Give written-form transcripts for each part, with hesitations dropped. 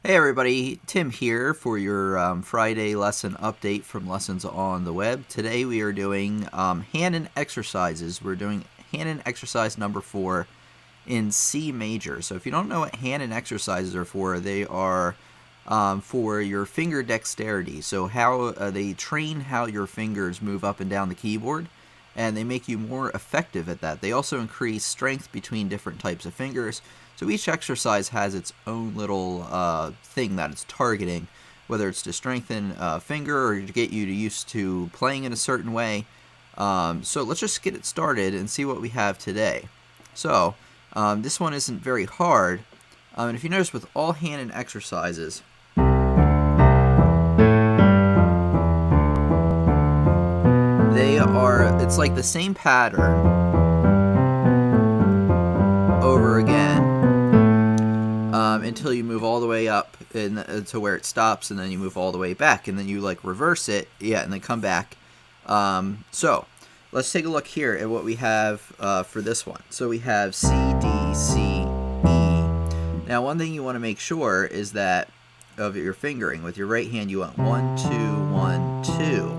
Hey everybody, Tim here for your Friday lesson update from Lessons on the Web. Today we are doing Hanon exercises. We're doing Hanon exercise number 4 in C major. So if you don't know what Hanon exercises are for, they are for your finger dexterity. So how they train how your fingers move up and down the keyboard, and they make you more effective at that. They also increase strength between different types of fingers. So each exercise has its own little thing that it's targeting, whether it's to strengthen a finger or to get you used to playing in a certain way. So let's just get it started and see what we have today. So this one isn't very hard, and if you notice with all Hanon exercises, it's like the same pattern over again until you move all the way up to where it stops, and then you move all the way back, and then you like reverse it, and then come back. So let's take a look here at what we have for this one. So we have C, D, C, E. Now one thing you want to make sure is that of your fingering, with your right hand you want 1, 2, 1, 2.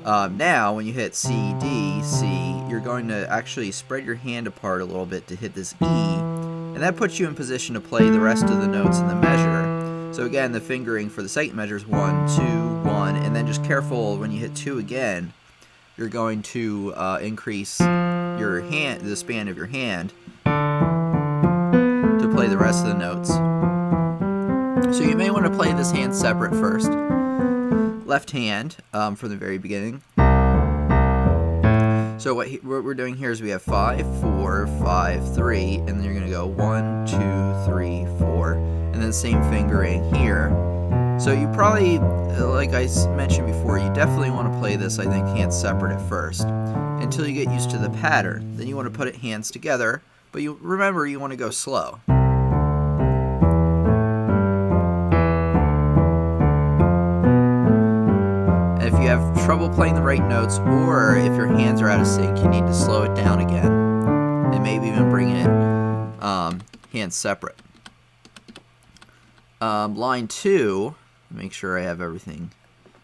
Now, when you hit C, D, C, you're going to actually spread your hand apart a little bit to hit this E, and that puts you in position to play the rest of the notes in the measure. So again, the fingering for the second measure is 1, 2, 1, and then just careful when you hit 2 again, you're going to increase your hand, the span of your hand, to play the rest of the notes. So you may want to play this hand separate first. Left hand from the very beginning. So what we're doing here is we have 5, 4, 5, 3, and then you're going to go 1, 2, 3, 4, and then same fingering here. So you probably, like I mentioned before, you definitely want to play this, I think, hands separate at first until you get used to the pattern. Then you want to put it hands together, but you remember you want to go slow. If you have trouble playing the right notes, or if your hands are out of sync, you need to slow it down again, and maybe even bring it hands separate. Line 2, make sure I have everything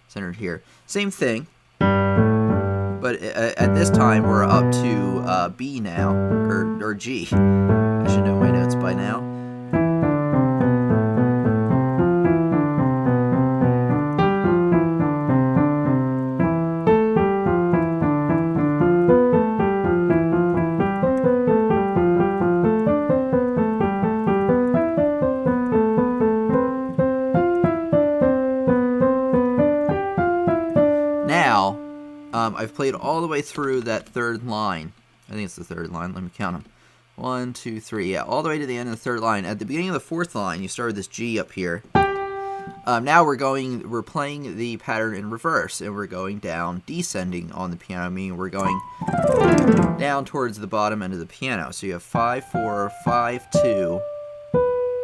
centered here. Same thing, but at this time we're up to B now, or G. I should know my notes by now. Now, I've played all the way through that third line. I think it's the third line. Let me count them. 1, 2, 3. Yeah, all the way to the end of the third line. At the beginning of the fourth line, you start with this G up here. Now we're playing the pattern in reverse, and we're going down, descending on the piano, meaning we're going down towards the bottom end of the piano. So you have 5, 4, 5, 2,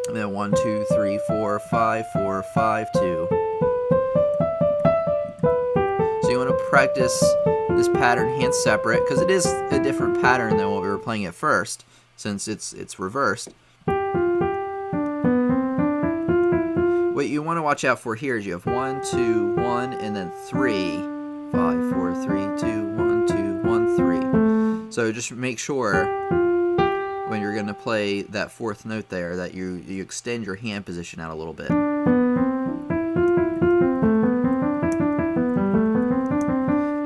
and then 1, 2, 3, 4, 5, 4, 5, 2. So you want to practice this pattern hands separate, because it is a different pattern than what we were playing at first, since it's reversed. What you want to watch out for here is you have 1, 2, 1, and then 3. 5, 4, 3, 2, 1, 2, 1, 3. So just make sure when you're going to play that fourth note there that you extend your hand position out a little bit.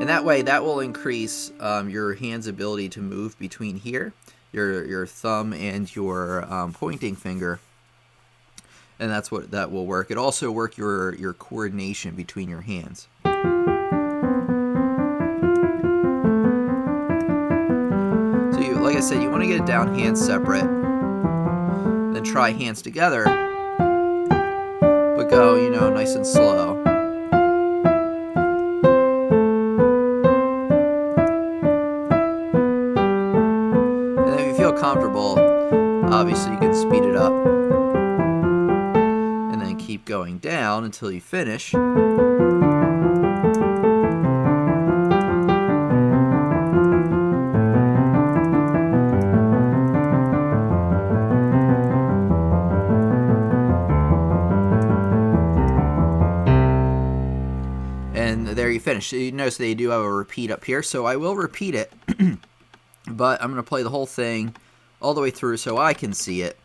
And that way, that will increase your hand's ability to move between here, your thumb and your pointing finger, and that will work. It also work your coordination between your hands. So like I said, you want to get it down hands separate, then try hands together, but go, nice and slow. Comfortable, obviously you can speed it up and then keep going down until you finish. finished. You notice they do have a repeat up here, so I will repeat it, but I'm going to play the whole thing all the way through so I can see it,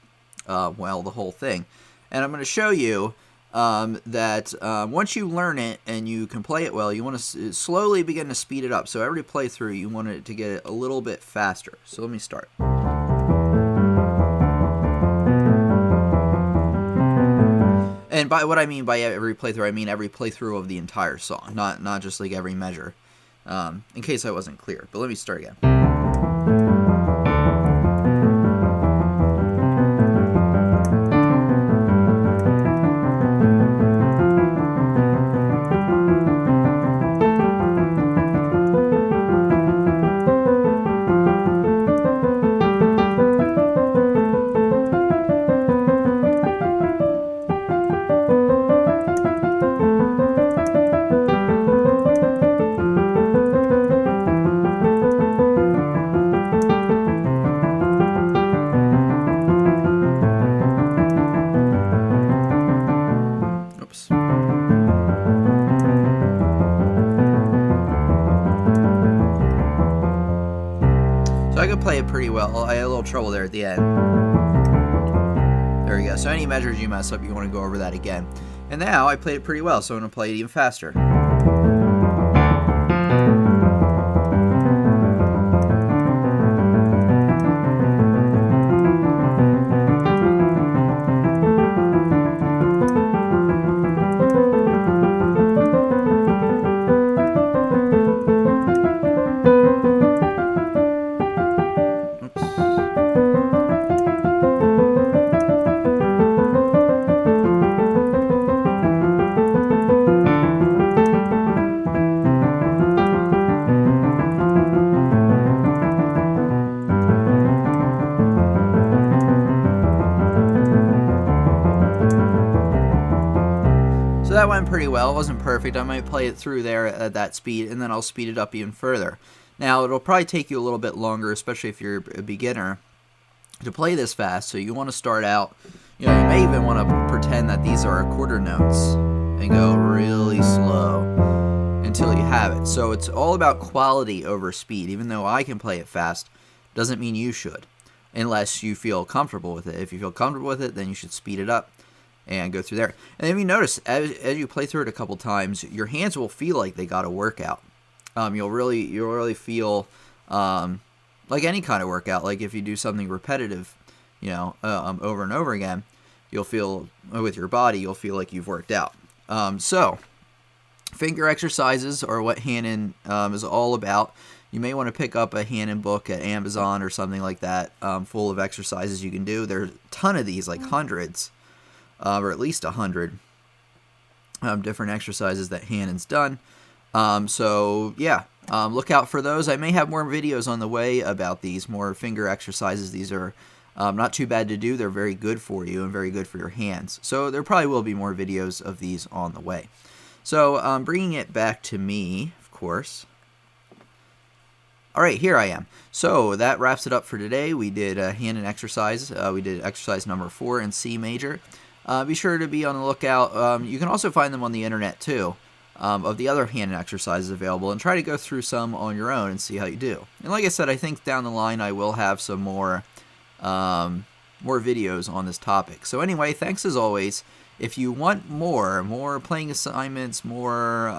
well, the whole thing. And I'm going to show you that once you learn it and you can play it well, you want to slowly begin to speed it up. So every playthrough, you want it to get it a little bit faster. So let me start. And by what I mean by every playthrough, I mean every playthrough of the entire song, not just like every measure, in case I wasn't clear. But let me start again. So I could play it pretty well. I had a little trouble there at the end. There we go. So any measures you mess up, you want to go over that again. And now I played it pretty well, so I'm going to play it even faster. So that went pretty well. It wasn't perfect. I might play it through there at that speed, and then I'll speed it up even further. Now, it'll probably take you a little bit longer, especially if you're a beginner, to play this fast. So you want to start out, you may even want to pretend that these are quarter notes and go really slow until you have it. So it's all about quality over speed. Even though I can play it fast, doesn't mean you should, unless you feel comfortable with it. If you feel comfortable with it, then you should speed it up and go through there. And if you notice, as you play through it a couple times, your hands will feel like they got a workout. You'll really feel like any kind of workout. Like if you do something repetitive, over and over again, you'll feel with your body, you'll feel like you've worked out. So finger exercises are what Hanon is all about. You may want to pick up a Hanon book at Amazon or something like that, full of exercises you can do. There's a ton of these, like hundreds. Or at least 100 different exercises that Hanon's done. So yeah, look out for those. I may have more videos on the way about these, more finger exercises. These are not too bad to do. They're very good for you and very good for your hands. So there probably will be more videos of these on the way. So bringing it back to me, of course. All right, here I am. So that wraps it up for today. We did a Hanon exercise. We did exercise number 4 in C major. Be sure to be on the lookout. You can also find them on the internet too, of the other Hanon exercises available, and try to go through some on your own and see how you do. And like I said, I think down the line I will have some more videos on this topic. So anyway, thanks as always. If you want more playing assignments, more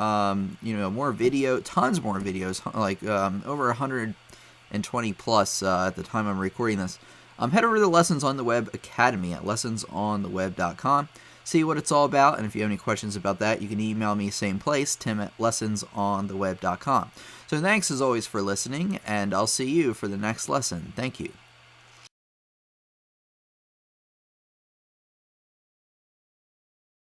more video, tons more videos, like over 120 plus at the time I'm recording this. Head over to the Lessons on the Web Academy at lessonsontheweb.com. See what it's all about, and if you have any questions about that, you can email me same place, tim@lessonsontheweb.com. So thanks as always for listening, and I'll see you for the next lesson. Thank you.